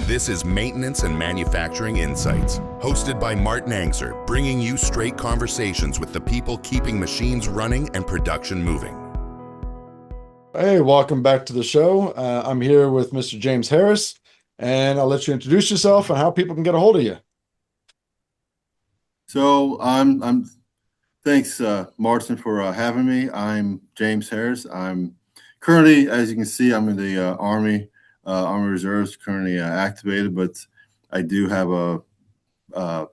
This is Maintenance and Manufacturing Insights, hosted by Martin Engster, bringing you straight conversations with the people keeping machines running and production moving. Hey, welcome back to the show. I'm here with Mr. James Harris, and I'll let you introduce yourself and how people can get a hold of you. So I'm thanks, Martin, for having me. I'm James Harris. I'm currently, as you can see, I'm in the Army Reserves, currently activated, but I do have a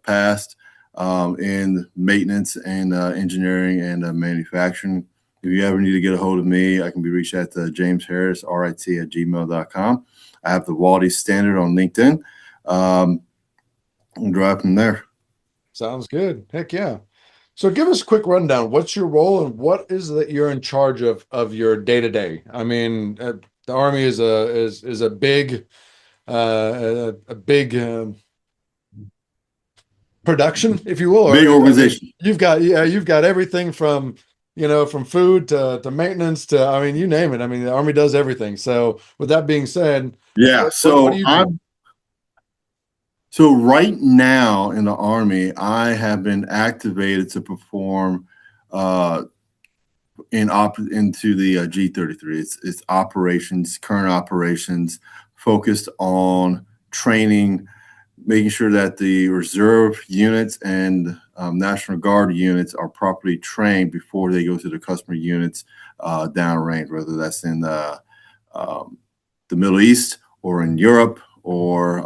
past in maintenance and engineering and manufacturing. If you ever need to get a hold of me, I can be reached at James Harris, RIT@gmail.com. I have the Waldy Standard on LinkedIn. And drive from there. Sounds good. Heck yeah. So give us a quick rundown. What's your role and what is that you're in charge of your day-to-day? I mean, the Army is a big production, if you will. Big organization. You've got everything from from food to maintenance to, I mean, you name it. I mean, the Army does everything. So with that being said, yeah. what do you do? So right now in the Army, I have been activated to perform into the G33. It's operations, current operations, focused on training, making sure that the reserve units and National Guard units are properly trained before they go to the customer units downrange, whether that's in the Middle East or in Europe or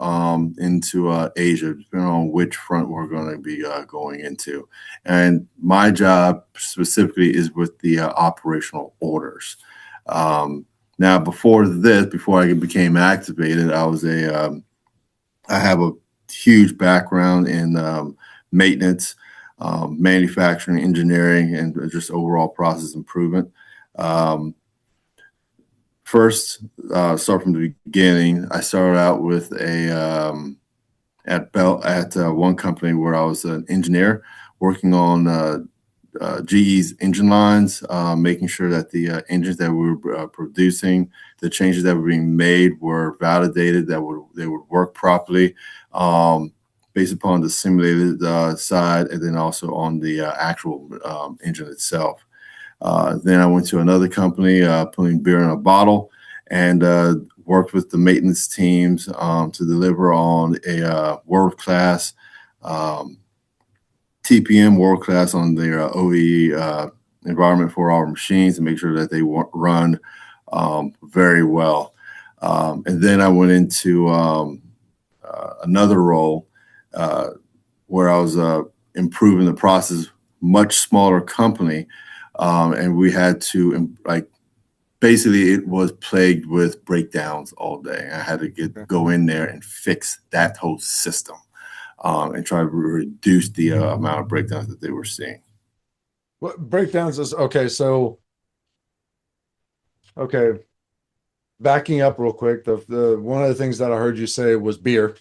into Asia, depending on which front we're going to be going into. And my job specifically is with the operational orders. Now, before I became activated, I have a huge background in maintenance, manufacturing, engineering, and just overall process improvement. First, start from the beginning. I started out with at one company where I was an engineer working on GE's engine lines, making sure that the engines that we were producing, the changes that were being made were validated, that they would work properly, based upon the simulated side, and then also on the actual engine itself. Then I went to another company, putting beer in a bottle, and worked with the maintenance teams to deliver on a world-class TPM, world-class on their OEE environment for our machines, and make sure that they run very well. And then I went into another role where I was improving the process, much smaller company. And we had to, basically it was plagued with breakdowns all day. I had to go in there and fix that whole system and try to reduce the amount of breakdowns that they were seeing. What breakdowns is, okay, so, okay, backing up real quick, the one of the things that I heard you say was beer.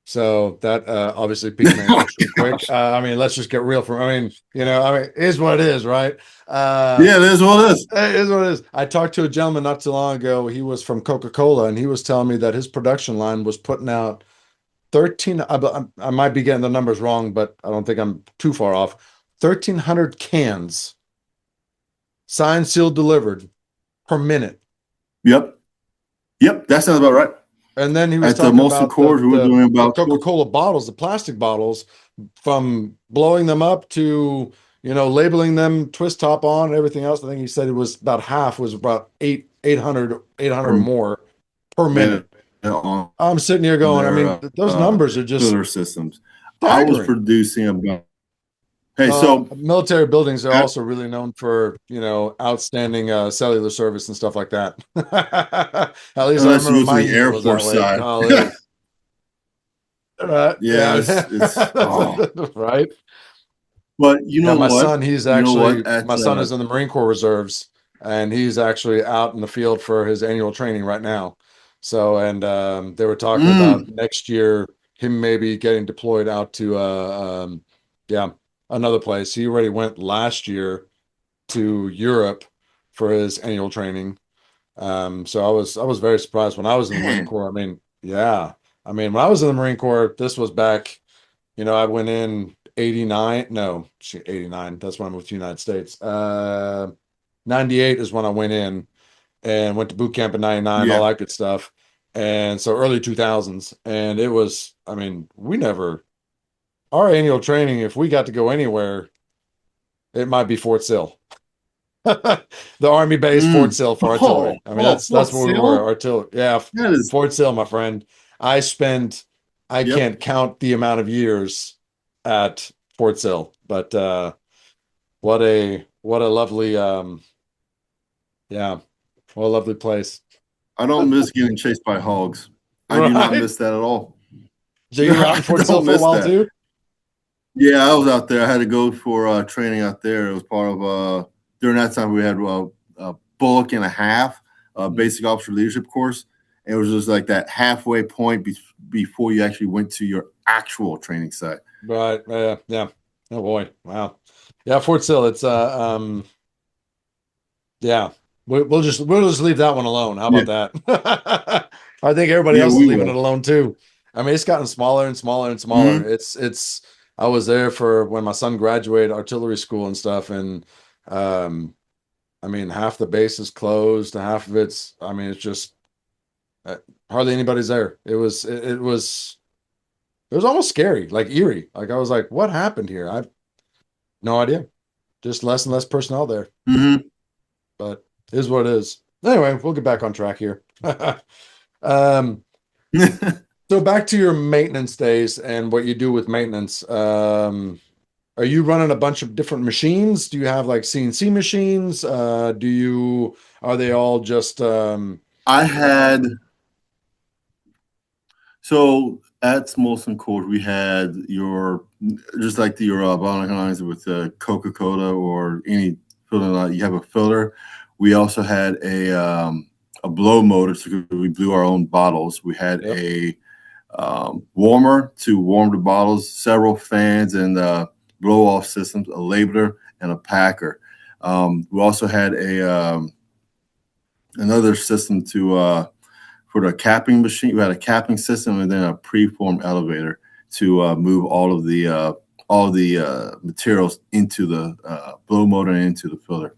So that obviously piqued my interest real quick. I mean, let's just get real it is what it is, right? Yeah, it is what it is. It is what it is. I talked to a gentleman not too long ago. He was from Coca-Cola, and he was telling me that his production line was putting out 13, I might be getting the numbers wrong, but I don't think I'm too far off. 1,300 cans, signed, sealed, delivered per minute. Yep, that sounds about right. And then he was talking about the Coca-Cola bottles, the plastic bottles, from blowing them up to, labeling them, twist top on, and everything else. I think he said it was about half, was about 800 more per minute. I'm sitting here going, I mean, those numbers are just filler systems. staggering. I was producing about. Hey, so military buildings are also really known for, outstanding cellular service and stuff like that. At least I remember my Air Force side. Yeah, it's right. But my son, my son is in the Marine Corps Reserves, and he's actually out in the field for his annual training right now. So, and they were talking about next year him maybe getting deployed out to another place. He already went last year to Europe for his annual training. So I was very surprised when I was in the Marine Corps. I mean, yeah, I mean, when I was in the Marine Corps, this was back, I went in 89. No, 89. That's when I moved to the United States. 98 is when I went in and went to boot camp in 99, all Yeah. that good stuff. And so early 2000s. And it was, I mean, our annual training, if we got to go anywhere, it might be Fort Sill. The Army base, Fort Sill for artillery. I mean, that's Fort where we were, Sill? artillery. Yeah, That is, Fort Sill, my friend. I yep. can't count the amount of years at Fort Sill, but what a lovely yeah, what a lovely place. I don't miss getting chased by hogs. I do not Right? miss that at all. So you were out in I Fort Sill don't for a miss while that. too? Yeah, I was out there. I had to go for training out there. It was part of during that time we had a bullock and a half basic officer leadership course. And it was just like that halfway point before you actually went to your actual training site. Right. Yeah. Oh boy. Wow. Yeah, Fort Sill. It's yeah. We'll just leave that one alone. How Yeah, about that? I think everybody yeah, else is we leaving it will. alone too. I mean, it's gotten smaller and smaller and smaller. Mm-hmm. It's I was there for when my son graduated artillery school and stuff, and I mean, half the base is closed, half of I mean, it's just hardly anybody's there. It was almost scary, like eerie. Like I was like, what happened here? I no idea. Just less and less personnel there. Mm-hmm. But it is what it is. Anyway, we'll get back on track here. um, so back to your maintenance days and what you do with maintenance. Are you running a bunch of different machines? Do you have like CNC machines? Are they all just I had So at Molson Court, we had just like your bottling lines with Coca-Cola or any filter line, you have a filter. We also had a blow motor, so we blew our own bottles. We had yep. a warmer to warm the bottles, several fans and blow-off systems, a labeler, and a packer. We also had another system for the capping machine. We had a capping system and then a preformed elevator to move all the materials into the blow motor and into the filler.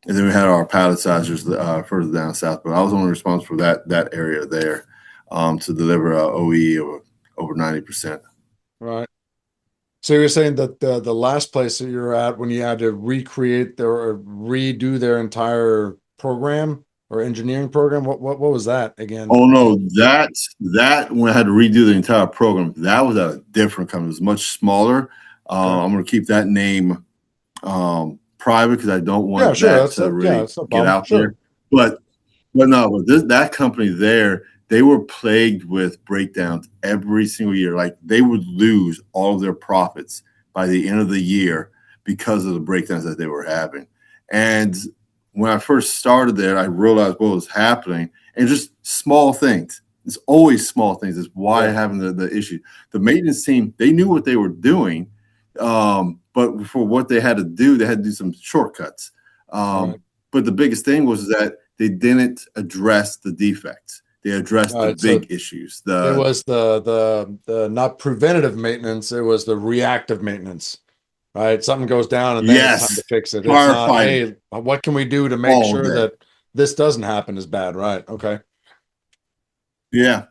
And then we had our palletizers further down south, but I was only responsible for that area there to deliver OE over 90%. Right. So you're saying that the last place that you're at when you had to recreate or redo their entire program or engineering program, what was that again? Oh no, that when I had to redo the entire program, that was at a different company. It was much smaller. Okay. I'm going to keep that name private because I don't want that to really get out there. But that company there, they were plagued with breakdowns every single year. Like they would lose all of their profits by the end of the year because of the breakdowns that they were having. And when I first started there, I realized what was happening, and just small things. It's always small things. It's why having the issue. The maintenance team, they knew what they were doing, but for what they had to do some shortcuts. Right. But the biggest thing was that they didn't address the defects. They addressed the big issues. It was the not preventative maintenance. It was the reactive maintenance. Right, something goes down and then it's time to fix it. It's not, hey, what can we do to make sure that this doesn't happen is bad, right? Okay. Yeah.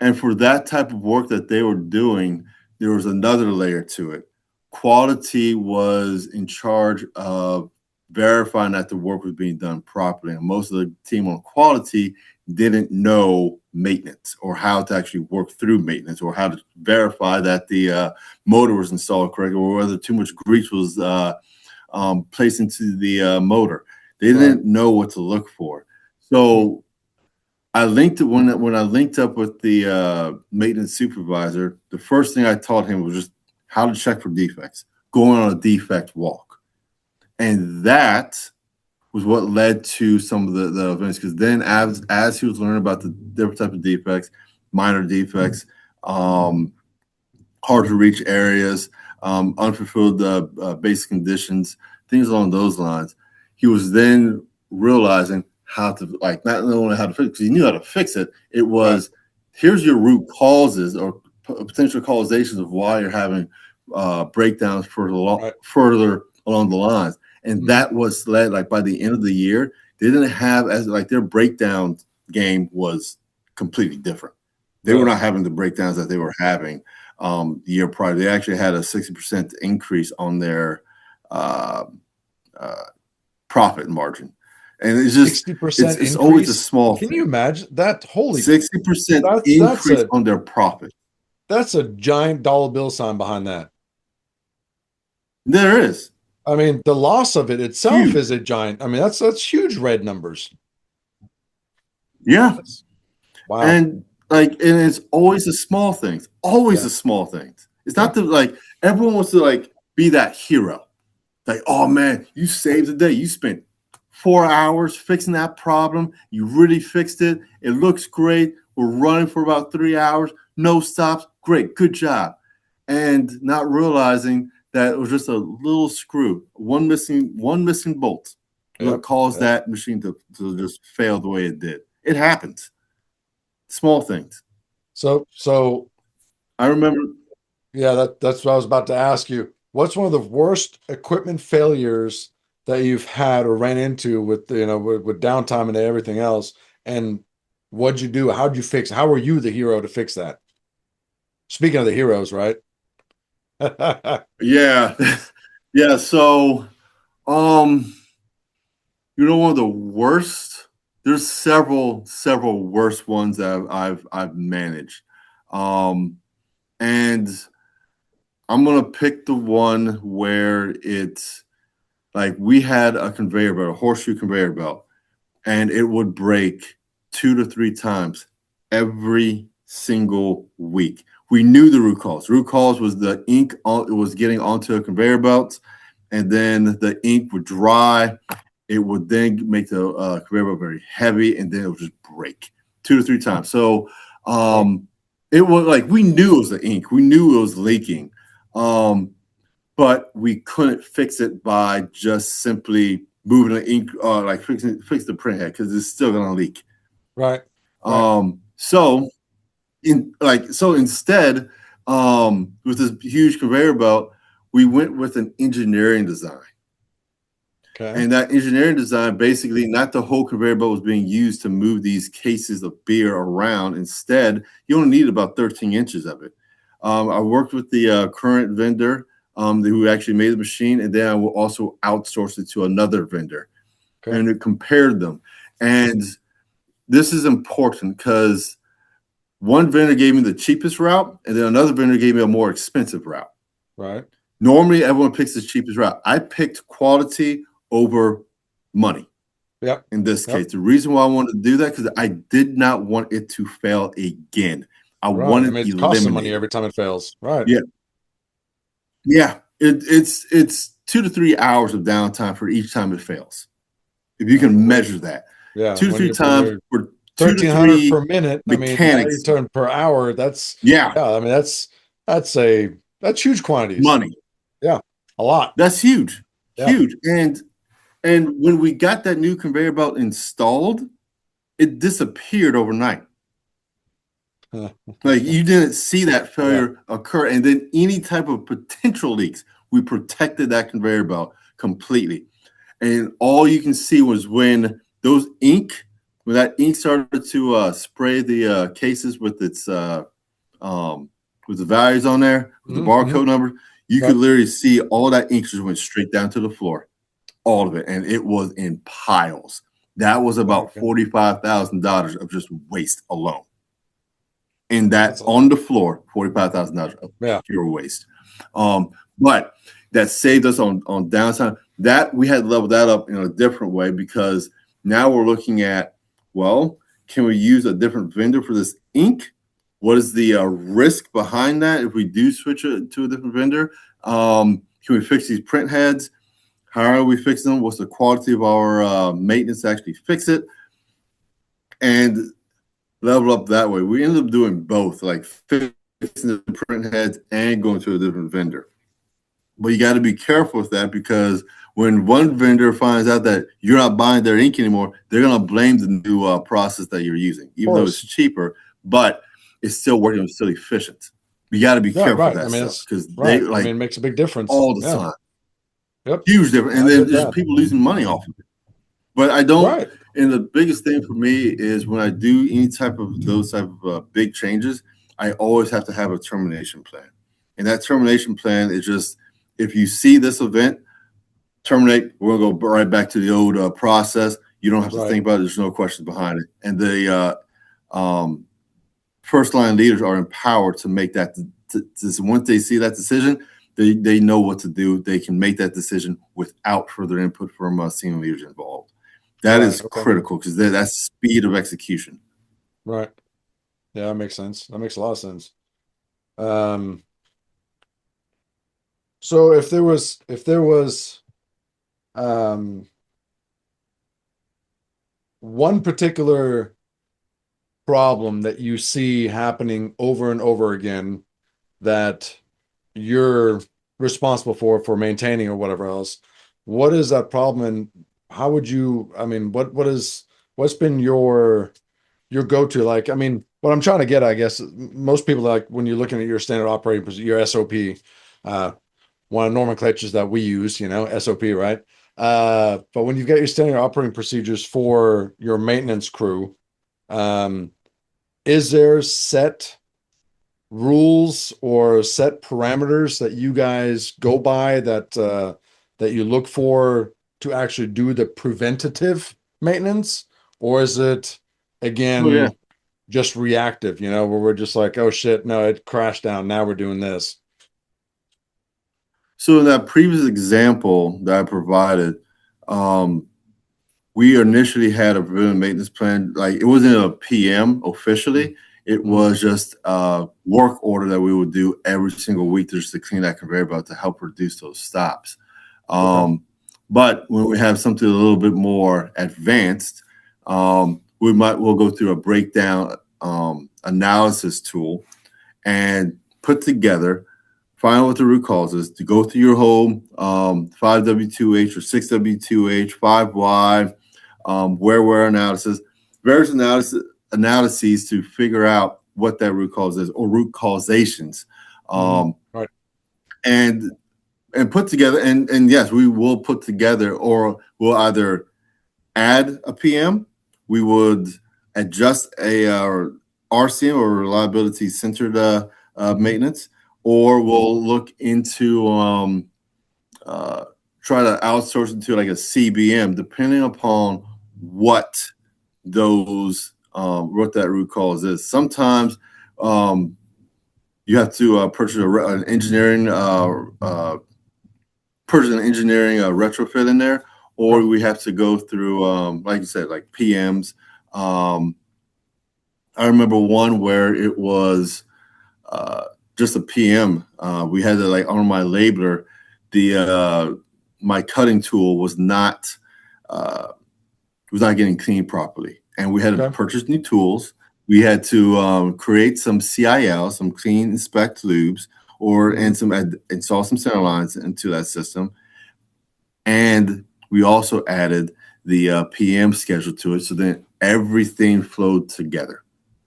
And for that type of work that they were doing, there was another layer to it. Quality was in charge of verifying that the work was being done properly. And most of the team on quality didn't know maintenance or how to actually work through maintenance or how to verify that the motor was installed correctly or whether too much grease was placed into the motor. They didn't know what to look for. So I linked when I linked up with the maintenance supervisor, the first thing I taught him was just how to check for defects, going on a defect walk. And that was what led to some of the events, because then as he was learning about the different type of defects, minor defects, hard to reach areas, unfulfilled basic conditions, things along those lines, he was then realizing how to, like, not only how to fix it, because he knew how to fix it, it was here's your root causes or potential causations of why you're having breakdowns further along the lines. And that was led, like, by the end of the year, they didn't have their breakdown game was completely different. They were not having the breakdowns that they were having the year prior. They actually had a 60% increase on their profit margin. And it's just 60% it's always a small thing. Can you imagine that? Holy 60% increase on their profit. That's a giant dollar bill sign behind that. There is. I mean, the loss of it itself is a giant. I mean, that's huge red numbers. Yeah. Wow. And it's always the small things. Always the small things. It's not everyone wants to be that hero. Like, oh man, you saved the day. You spent 4 hours fixing that problem. You really fixed it. It looks great. We're running for about 3 hours. No stops. Great. Good job. And not realizing that it was just a little screw, one missing bolt that caused that machine to just fail the way it did. It happens. Small things. So I remember. Yeah, that's what I was about to ask you. What's one of the worst equipment failures that you've had or ran into with with downtime and everything else? And what'd you do? How'd you fix? How were you the hero to fix that? Speaking of the heroes, right? Yeah. So, one of the worst. There's several worst ones that I've managed, and I'm gonna pick the one where it's like we had a conveyor belt, a horseshoe conveyor belt, and it would break 2 to 3 times every single week. We knew the root cause. Root cause was the ink it was getting onto a conveyor belt, and then the ink would dry. It would then make the conveyor belt very heavy, and then it would just break 2 to 3 times. So it was we knew it was the ink. We knew it was leaking, but we couldn't fix it by just simply moving the ink, fix the print head because it's still gonna leak. Right. So instead, with this huge conveyor belt, we went with an engineering design. Okay. And that engineering design, basically, not the whole conveyor belt was being used to move these cases of beer around. Instead, you only need about 13 inches of it. I worked with the current vendor who actually made the machine, and then I will also outsource it to another vendor. Okay. And it compared them. And this is important because one vendor gave me the cheapest route, and then another vendor gave me a more expensive route. Right. Normally, everyone picks the cheapest route. I picked quality over money. Yep. In this case, the reason why I wanted to do that because I did not want it to fail again. I wanted to eliminate. It costs some money every time it fails. Right. Yeah. Yeah. It's 2 to 3 hours of downtime for each time it fails. If you can measure that. Yeah. 2 to 3 times for 1,300 per minute. Mechanics. I mean, you turn per hour. That's I mean, that's huge quantities. Money. Yeah. A lot. That's huge. Yeah. Huge. And when we got that new conveyor belt installed, it disappeared overnight. You didn't see that failure occur. And then any type of potential leaks, we protected that conveyor belt completely. And all you can see was when that ink started to spray the cases with its with the values on there, with the barcode number, you could literally see all that ink just went straight down to the floor. All of it. And it was in piles. That was about $45,000 of just waste alone. And that's on the floor, $45,000 of pure waste. But that saved us on downtime. That we had to level that up in a different way because now we're looking at, can we use a different vendor for this ink? What is the risk behind that if we do switch it to a different vendor? Can we fix these print heads? How are we fixing them? What's the quality of our maintenance to actually fix it? And level up that way. We ended up doing both, like fixing the print heads and going to a different vendor. But you got to be careful with that because when one vendor finds out that you're not buying their ink anymore, they're going to blame the new process that you're using, even though it's cheaper. But it's still working, it's still efficient. You got to be careful of that stuff because they it makes a big difference all the time. Yep. Huge difference. And then there's people losing money off of it. But I don't, and the biggest thing for me is when I do any type of those type of big changes, I always have to have a termination plan. And that termination plan is just, if you see this event, terminate, we're going to go right back to the old process. You don't have to think about it. There's no questions behind it. And the first line leaders are empowered to make that. Once they see that decision, they know what to do. They can make that decision without further input from senior leaders involved. That is critical because that's speed of execution. Right. Yeah, that makes sense. That makes a lot of sense. So if there was one particular problem that you see happening over and over again that you're responsible for maintaining or whatever else, what is that problem, and how would you, what's been your go-to? Like, what I'm trying to get, I guess, most people, like when you're looking at your standard operating procedure, your SOP, one of the nomenclatures that we use, SOP, right? But when you've got your standard operating procedures for your maintenance crew, is there set rules or set parameters that you guys go by that you look for to actually do the preventative maintenance? Or is it, again, just reactive, where we're just like, oh shit, no, it crashed down, now we're doing this? So in that previous example that I provided, we initially had a preventive maintenance plan. Like, it wasn't a PM officially. It was just a work order that we would do every single week just to clean that conveyor belt to help reduce those stops. But when we have something a little bit more advanced, we'll go through a breakdown analysis tool and put together, find out what the root cause is, to go through your whole 5W2H or 6W2H, 5Y, wear analysis, various analyses to figure out what that root cause is, or root causations. And put together, and yes, we will put together, or we'll either add a PM, we would adjust a RCM or reliability centered maintenance, or we'll look into try to outsource it to like a CBM, depending upon what those what that root cause is. Sometimes you have to purchase an engineering retrofit in there, or we have to go through like you said, like PMs. I remember one where it was just a PM. We had to, like, on my labeler, my cutting tool was not getting cleaned properly, and we had to purchase new tools. We had to create some CIL, some clean inspect lubes, and install some center lines into that system. And we also added the PM schedule to it, so then everything flowed together.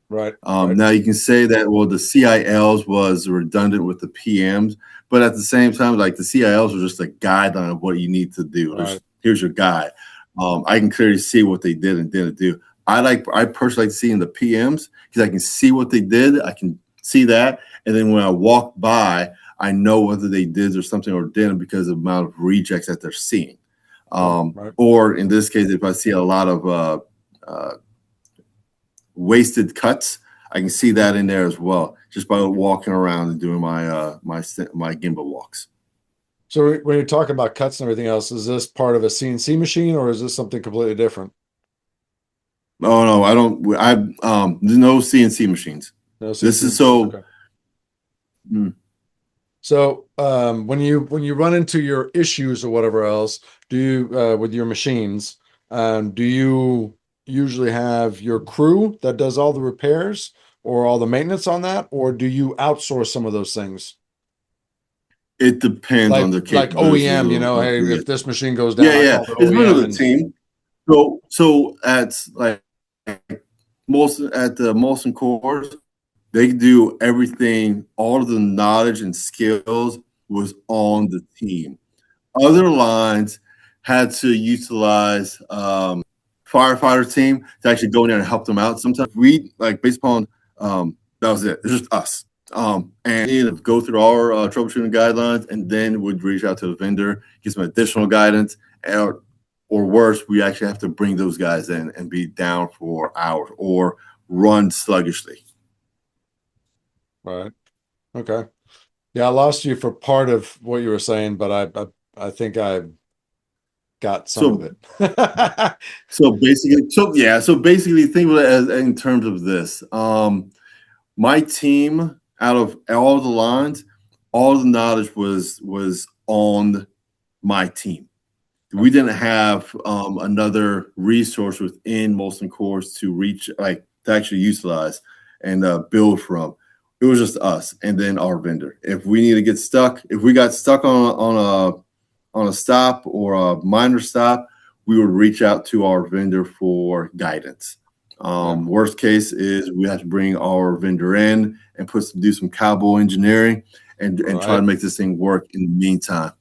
Right. Now you can say that, well, the CILs was redundant with the PMs, but at the same time, like, the CILs are just a guideline of what you need to do. Here's your guide. I can clearly see what they did and didn't do. I personally like seeing the PMs because I can see what they did. I can see that, and then when I walk by, I know whether they did or something or didn't because of the amount of rejects that they're seeing. Or in this case, if I see a lot of wasted cuts, I can see that in there as well, just by walking around and doing my my gimbal walks. So when you're talking about cuts and everything else, is this part of a CNC machine, or is this something completely different? Oh no, I don't. There's no CNC machines. No CNC this is so. Okay. So when you run into your issues or whatever else, do you with your machines, do you usually have your crew that does all the repairs or all the maintenance on that, or do you outsource some of those things? It depends on the capability. Like OEM, hey, if this machine goes down, I call it's been of the team. So at like most at the Molson cores, They do everything. All of the knowledge and skills was on the team. Other lines had to utilize firefighter team to actually go in there and help them out. Sometimes we, like, based upon that was it. It's just us. And go through our troubleshooting guidelines, and then would reach out to the vendor, get some additional guidance, or worse, we actually have to bring those guys in and be down for hours or run sluggishly. Right. Okay. Yeah, I lost you for part of what you were saying, but I think I got some of it. So basically think of it as in terms of this. My team, out of all the lines, all the knowledge was on my team. We didn't have another resource within Molson Coors to reach, like, to actually utilize and build from. It was just us and then our vendor. If we need to get stuck, if we got stuck on a stop or a minor stop, we would reach out to our vendor for guidance. Worst case is we have to bring our vendor in and do some cowboy engineering and try to make this thing work in the meantime.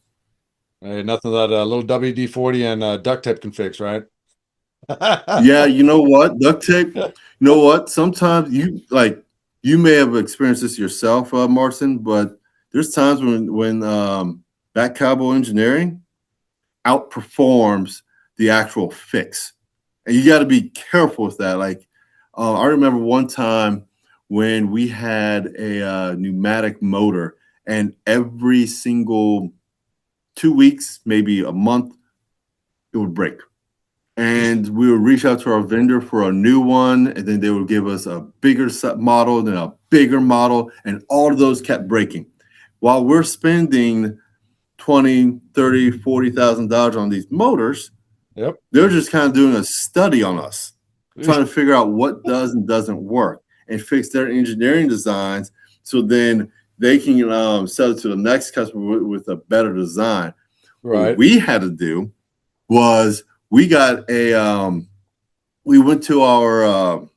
Hey, nothing that a little WD-40 and duct tape can fix, right? Yeah, you know what? Duct tape. You know what? Sometimes you may have experienced this yourself, Martin, but there's times when that cowboy engineering outperforms the actual fix. And you got to be careful with that. Like, I remember one time when we had a pneumatic motor, and every single 2 weeks, maybe a month, it would break. And we would reach out to our vendor for a new one, and then they would give us a bigger model, then a bigger model, and all of those kept breaking. While we're spending $20,000, $30,000, $40,000 on these motors, they're just kind of doing a study on us, trying to figure out what does and doesn't work and fix their engineering designs, so then they can sell it to the next customer with a better design. Right. What we had to do was we got we went to our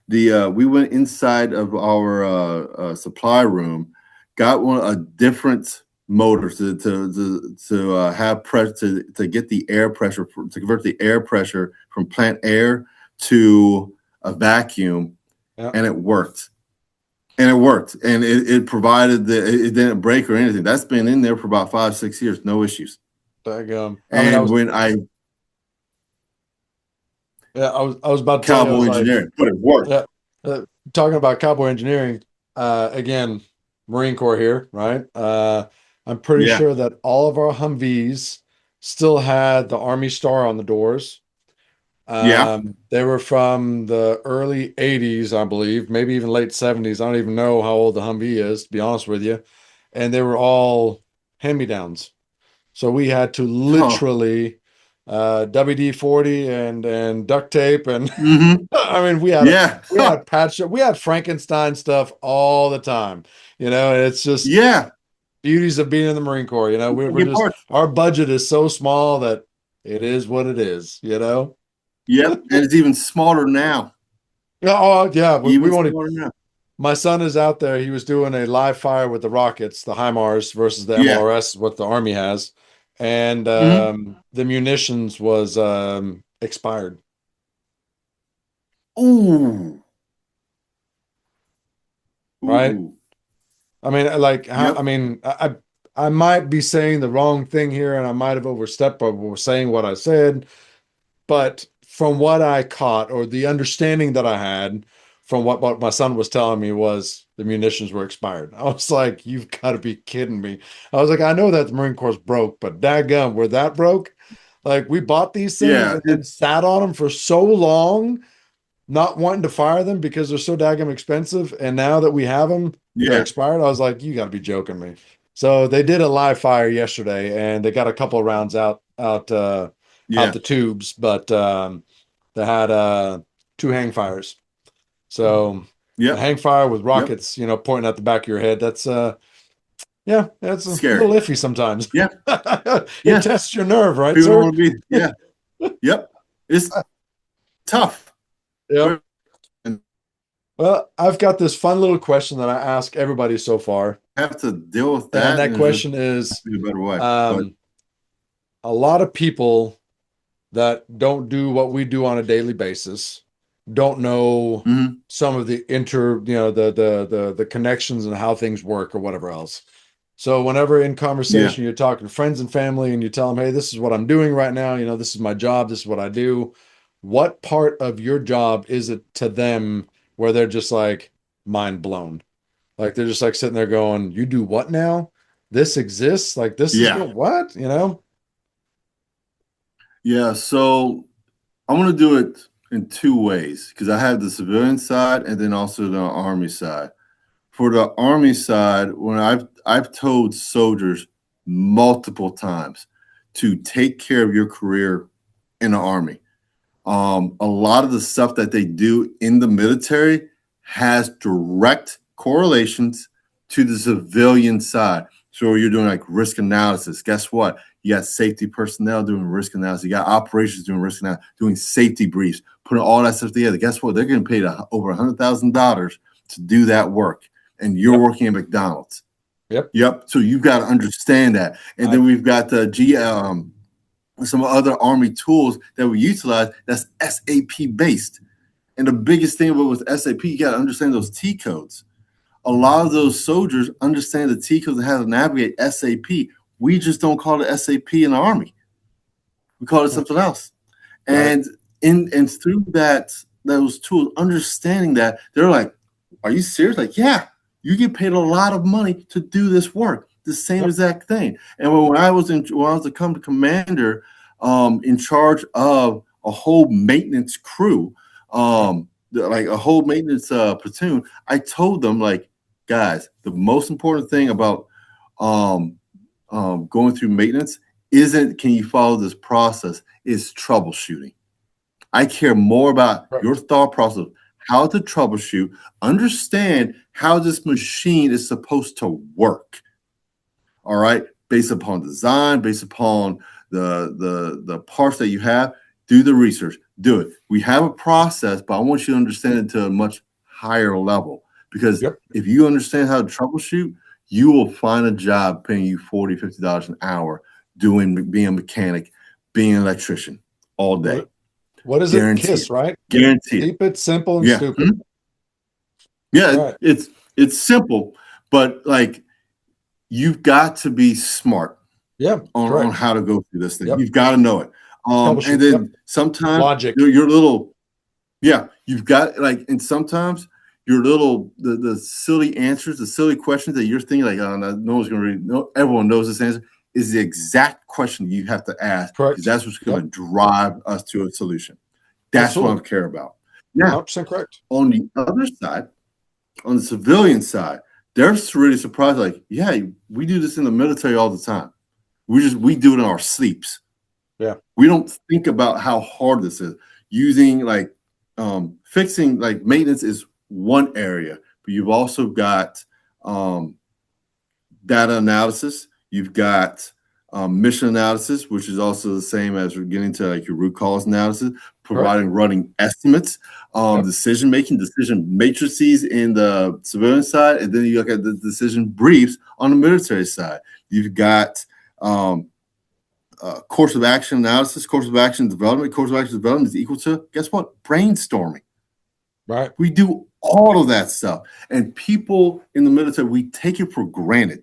we went inside of our supply room, got a different motor to have pressure to get the air pressure, to convert the air pressure from plant air to a vacuum, and it worked. And it provided it didn't break or anything. That's been in there for about 5-6 years, no issues. I was about to cowboy engineering, but it worked. Yeah, talking about cowboy engineering, again, Marine Corps here, right? I'm pretty sure that all of our Humvees still had the Army star on the doors. They were from the early 80s, I believe, maybe even late 70s. I don't even know how old the Humvee is, to be honest with you. And they were all hand-me-downs. So we had to literally WD-40 and duct tape, and I mean, we had patch, we had Frankenstein stuff all the time. You know, it's just beauties of being in the Marine Corps. You know, we're just, our budget is so small that it is what it is, you know? Yep, and it's even smaller now. Oh, yeah. We wanted. My son is out there. He was doing a live fire with the rockets, the HIMARS versus the MLRS, what the Army has, and the munitions was expired. Ooh. Right. I mean, like, I mean, I might be saying the wrong thing here, and I might have overstepped by saying what I said, but from what I caught, or the understanding that I had from what my son was telling me, was the munitions were expired. I was like, you've got to be kidding me. I was like, I know that the Marine Corps broke, but daggum, we're that broke? Like, we bought these things and sat on them for so long, not wanting to fire them because they're so daggum expensive. And now that we have them, they're expired. I was like, you got to be joking me. So they did a live fire yesterday, and they got a couple of rounds out the tubes, but they had 2 hang fires. So a hang fire with rockets, you know, pointing at the back of your head. That's that's a little iffy sometimes. It tests your nerve, right? People don't want to be. Yep. It's tough. Yeah. Well, I've got this fun little question that I ask everybody so far. Have to deal with that. And that question is, a better way. A lot of people that don't do what we do on a daily basis don't know some of the the connections and how things work or whatever else. So whenever in conversation you're talking to friends and family and you tell them, hey, this is what I'm doing right now, this is my job, this is what I do. What part of your job is it to them where they're just like mind blown? Like they're just like sitting there going, you do what now? This exists? Like this is what? Yeah, so I'm going to do it in two ways because I have the civilian side and then also the Army side. For the Army side, when I've told soldiers multiple times to take care of your career in the Army. A lot of the stuff that they do in the military has direct correlations to the civilian side. So you're doing like risk analysis. Guess what? You got safety personnel doing risk analysis. You got operations doing risk analysis, doing safety briefs, putting all that stuff together. Guess what? They're getting paid over $100,000 to do that work. And you're working at McDonald's. Yep. So you've got to understand that. And then we've got the some other Army tools that we utilize that's SAP based. And the biggest thing about with SAP, you got to understand those T codes. A lot of those soldiers understand the T codes and how to navigate SAP. We just don't call it SAP in the Army. We call it something else. And and through those tools, understanding that, they're like, are you serious? Like, yeah, you get paid a lot of money to do this work. The same exact thing. And when I was a company commander, in charge of a whole maintenance crew, like a whole maintenance platoon, I told them, like, guys, the most important thing about going through maintenance isn't can you follow this process, is troubleshooting. I care more about your thought process, how to troubleshoot, understand how this machine is supposed to work. All right, based upon design, based upon the parts that you have, do the research, do it. We have a process, but I want you to understand it to a much higher level, because if you understand how to troubleshoot, you will find a job paying you $40, $50 an hour being a mechanic, being an electrician all day. What is it? KISS, right? Guaranteed. Keep it simple and stupid. Yeah, it's simple, but like you've got to be smart. On how to go through this thing. You've got to know it. And then sometimes logic. Your little, you've got like, and sometimes your little the silly answers, the silly questions that you're thinking like, oh, no one's gonna read. No, everyone knows this answer is the exact question you have to ask. Because that's what's going to drive us to a solution. That's what I care about. Now, 100% correct. On the other side, on the civilian side, they're really surprised. Like, yeah, we do this in the military all the time. We do it in our sleeps. Yeah. We don't think about how hard this is. Using like fixing, like maintenance is one area, but you've also got data analysis. You've got mission analysis, which is also the same as we're getting to like your root cause analysis, providing running estimates, decision matrices in the civilian side, and then you look at the decision briefs on the military side. You've got course of action analysis, course of action development. Course of action development is equal to, guess what? Brainstorming. Right. We do all of that stuff. And people in the military, we take it for granted.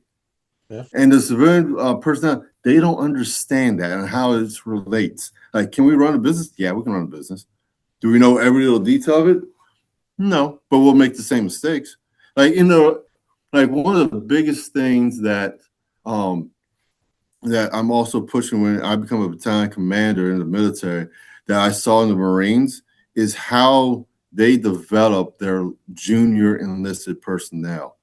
Yeah. And the civilian personnel, they don't understand that and how it relates. Like, can we run a business? Yeah, we can run a business. Do we know every little detail of it? No, but we'll make the same mistakes. Like one of the biggest things that that I'm also pushing when I become a battalion commander in the military that I saw in the Marines is how they develop their junior enlisted personnel.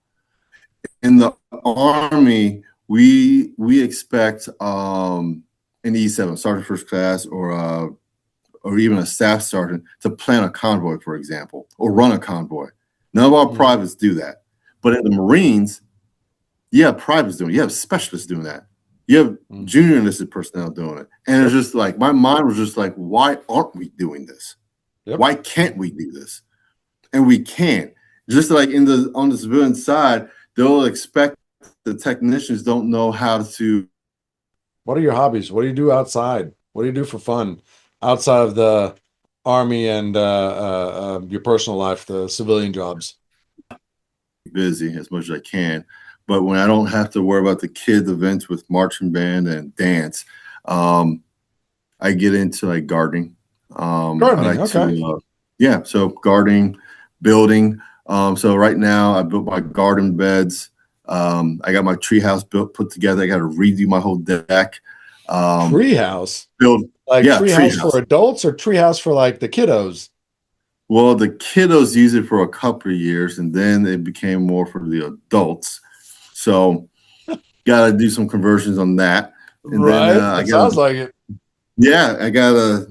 In the Army, we expect an E7, sergeant first class, or even a staff sergeant to plan a convoy, for example, or run a convoy. None of our privates do that. But in the Marines, you have privates doing it. You have specialists doing that. You have junior enlisted personnel doing it. And it's just like, my mind was just like, why aren't we doing this? Yep. Why can't we do this? And we can't. Just like on the civilian side, they'll expect the technicians don't know how to. What are your hobbies? What do you do outside? What do you do for fun outside of the Army and your personal life, the civilian jobs? Busy as much as I can, but when I don't have to worry about the kids' events with marching band and dance, I get into like gardening. Gardening, I like okay. to, so gardening, building. So right now I built my garden beds. I got my treehouse put together. I got to redo my whole deck. Treehouse? Build, Like treehouse treehouse for adults or treehouse for like the kiddos? Well, the kiddos used it for a couple of years, and then it became more for the adults. So, got to do some conversions on that. And Right. then That sounds like it. Yeah, I got to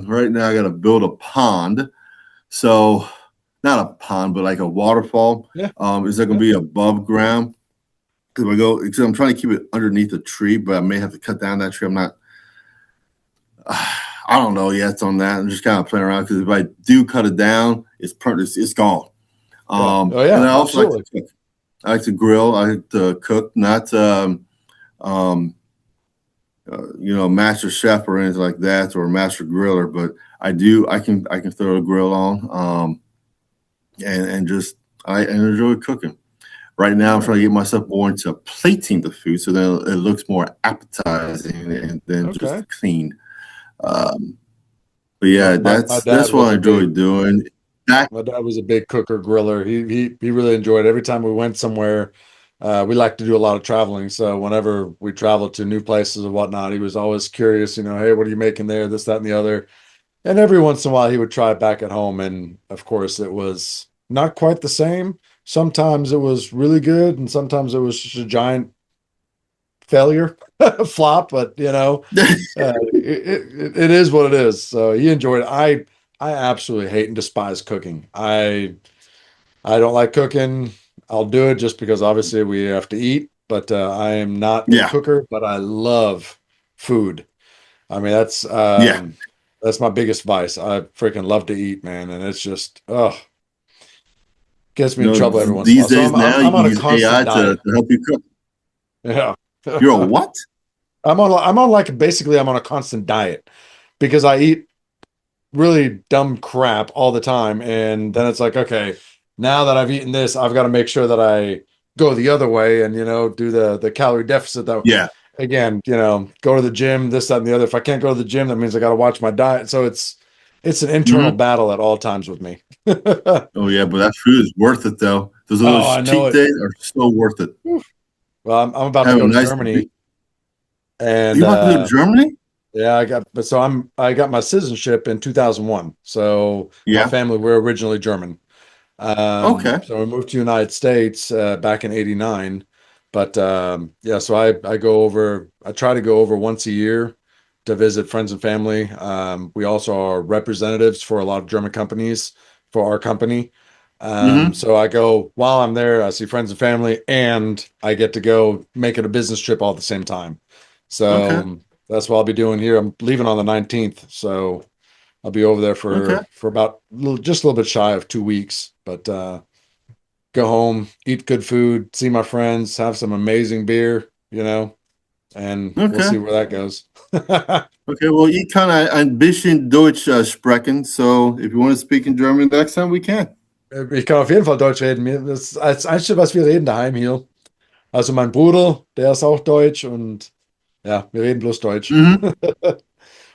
right now. I got to build a pond. So, not a pond, but like a waterfall. Yeah. Is that going to be above ground? Because I'm trying to keep it underneath a tree, but I may have to cut down that tree. I'm not. I don't know yet on that. I'm just kind of playing around because if I do cut it down, it's gone. Oh yeah, and I also absolutely. like to cook. I like to grill. I like to cook, not master chef or anything like that, or master griller. But I do. I can throw a grill on, and just I enjoy cooking. Right now, I'm trying to get myself more into plating the food so then it looks more appetizing and then just clean. But yeah, that's what I enjoy doing. My dad was a big cooker griller. He really enjoyed it. Every time we went somewhere. We like to do a lot of traveling, so whenever we traveled to new places and whatnot, he was always curious. Hey, what are you making there? This, that, and the other. And every once in a while, he would try it back at home, and of course, it was not quite the same. Sometimes it was really good, and sometimes it was just a giant failure, flop. But it is what it is. So he enjoyed it. I absolutely hate and despise cooking. I don't like cooking. I'll do it just because obviously we have to eat. But I am not a cooker. But I love food. I mean, that's my biggest vice. I freaking love to eat, man, and it's just gets me in trouble every once in a while. These days now, I'm you on a use AI constant diet to help you cook. Yeah. You're a what? I'm on like basically I'm on a constant diet because I eat really dumb crap all the time. And then it's like, okay, now that I've eaten this, I've got to make sure that I go the other way and, do the calorie deficit that again, go to the gym, this, that, and the other. If I can't go to the gym, that means I got to watch my diet. So it's an internal battle at all times with me. Oh yeah, but that food is worth it though. Those little cheat days are so worth it. Well, I'm about to go to Germany. And you about to go to Germany? Yeah, I got my citizenship in 2001. So my family, we're originally German. So we moved to the United States back in '89. But so I go over. I try to go over once a year to visit friends and family. We also are representatives for a lot of German companies for our company. So I go while I'm there. I see friends and family, and I get to go make it a business trip all at the same time. So that's what I'll be doing here. I'm leaving on the 19th, so I'll be over there for about just a little bit shy of 2 weeks. But go home, eat good food, see my friends, have some amazing beer, and we'll see where that goes. Okay, well, you kind of ein bisschen Deutsch sprechen, so if you want to speak in German next time, we can. Ich kann auf jeden Fall Deutsch reden. Das ist das Einzige, was wir reden daheim hier. Also mein Bruder, der ist auch Deutsch und ja, wir reden bloß Deutsch.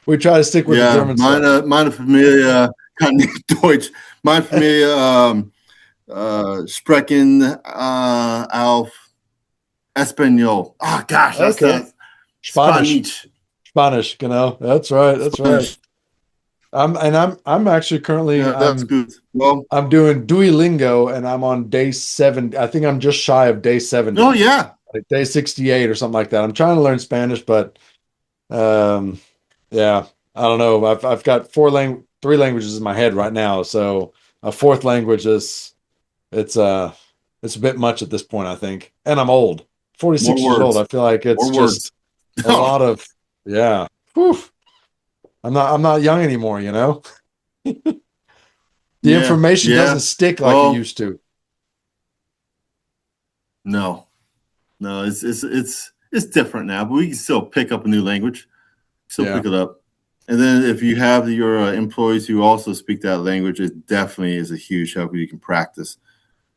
We try to stick with the German stuff. Meine Familie kann nicht Deutsch. Meine Familie sprechen auf Espanol. Oh gosh, that's that. Spanish, That's right. That's Spanish. Right. I'm actually currently that's good. Well, I'm doing Duolingo and I'm on day 7. I think I'm just shy of day 70. Oh yeah. Like day 68 or something like that. I'm trying to learn Spanish, but yeah, I don't know. I've got 3 languages in my head right now, so a fourth language it's a bit much at this point, I think. And I'm old. 46 years old. I feel like it's just a lot of Whew. I'm not young anymore, The information doesn't stick like it used to. No, it's different now, but we can still pick up a new language, pick it up. And then if you have your employees who also speak that language, it definitely is a huge help. You can practice.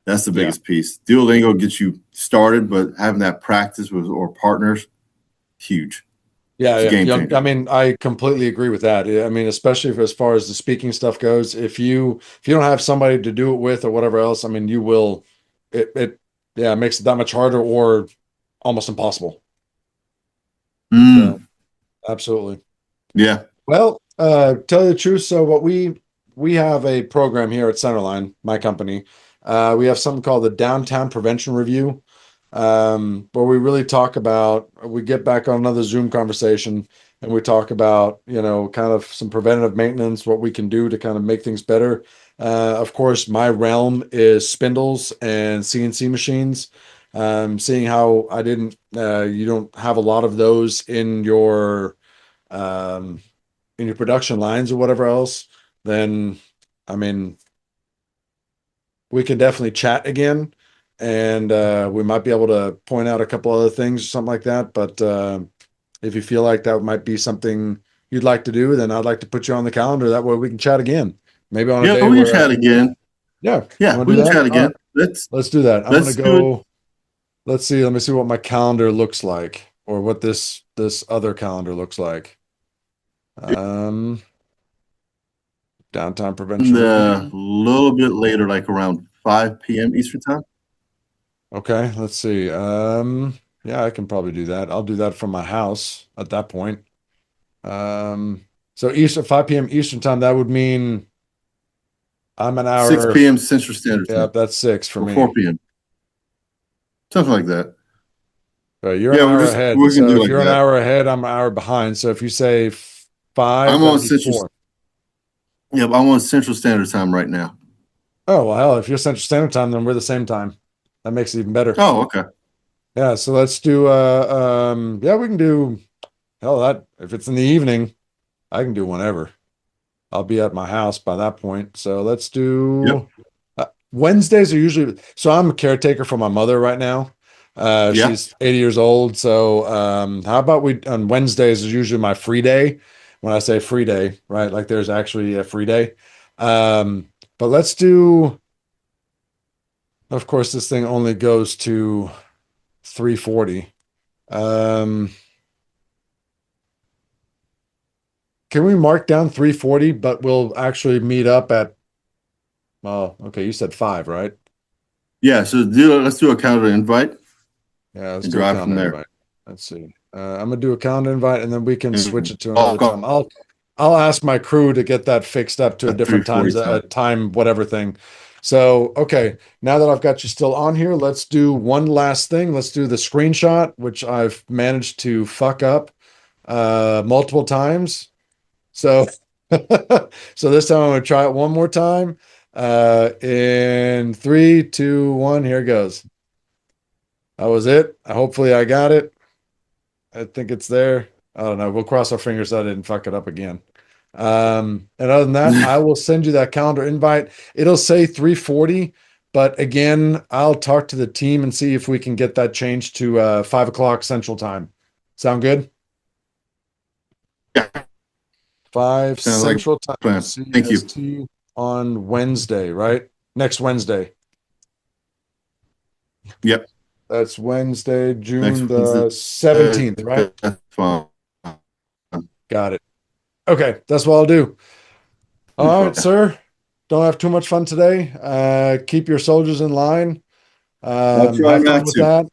That's the biggest piece. Duolingo gets you started, but having that practice with or partners, huge. Yeah. I mean, I completely agree with that. I mean, especially as far as the speaking stuff goes, if you don't have somebody to do it with or whatever else, I mean, you will, it makes it that much harder or almost impossible. So, absolutely. Yeah. Well, tell you the truth. So what we have a program here at Centerline, my company. We have something called the Downtime Prevention Review, where we really talk about, we get back on another Zoom conversation and we talk about, kind of some preventative maintenance, what we can do to kind of make things better. Of course, my realm is spindles and CNC machines. Seeing how you don't have a lot of those in your production lines or whatever else, then, I mean, we can definitely chat again, and we might be able to point out a couple other things or something like that. But if you feel like that might be something you'd like to do, then I'd like to put you on the calendar. That way we can chat again. Maybe on a day we can chat again. Yeah. We can chat again. Let's do that. I'm going to go. Let's see. Let me see what my calendar looks like, or what this other calendar looks like. Downtime prevention. A little bit later, like around 5 p.m. Eastern time. Okay, let's see. Yeah, I can probably do that. I'll do that from my house at that point. So 5 p.m. Eastern time, that would mean I'm an hour. 6 p.m. Central Standard Time. Yeah, that's 6 for me. 4 p.m. Something like that. You're an hour ahead. So if you're an hour ahead, I'm an hour behind. So if you say 5, I'm on Central. Yep, I'm on Central Standard Time right now. Oh, well, hell, if you're Central Standard Time, then we're the same time. That makes it even better. Oh, okay. Yeah, so let's do we can do that if it's in the evening, I can do whenever. I'll be at my house by that point. So let's do Wednesdays are usually, so I'm a caretaker for my mother right now. She's 80 years old. So how about on Wednesdays is usually my free day. When I say free day, right? Like there's actually a free day. But let's do, of course, this thing only goes to 340. Can we mark down 340, but we'll actually meet up at, okay, you said 5, right? Yeah, so let's do a calendar invite. Yeah, let's do a calendar invite. Let's see. I'm gonna do a calendar invite, and then we can switch it to another time. I'll ask my crew to get that fixed up to a different time, whatever thing. So, okay, now that I've got you still on here, let's do one last thing. Let's do the screenshot, which I've managed to fuck up multiple times. So, so this time I'm gonna try it one more time. In 3, 2, 1, here it goes. That was it. Hopefully I got it. I think it's there. I don't know. We'll cross our fingers that I didn't fuck it up again. And other than that, I will send you that calendar invite. It'll say 3:40, but again, I'll talk to the team and see if we can get that changed to 5 o'clock Central Time. Sound good? Yeah. 5 Central Time. Thank you. On Wednesday, right? Next Wednesday. Yep. That's Wednesday, June the 17th, right? That's fine. Got it. Okay, that's what I'll do. All right, sir. Don't have too much fun today. Keep your soldiers in line. Have fun with that.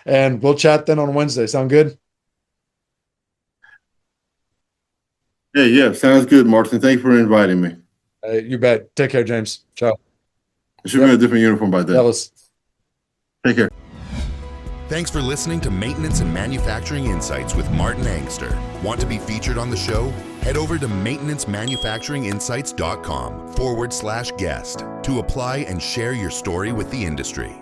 And we'll chat then on Wednesday. Sound good? Yeah, sounds good, Martin. Thank you for inviting me. You bet. Take care, James. Ciao. It should be a different uniform by then. Take care. Thanks for listening to Maintenance and Manufacturing Insights with Martin Engster. Want to be featured on the show? Head over to maintenancemanufacturinginsights.com/guest to apply and share your story with the industry.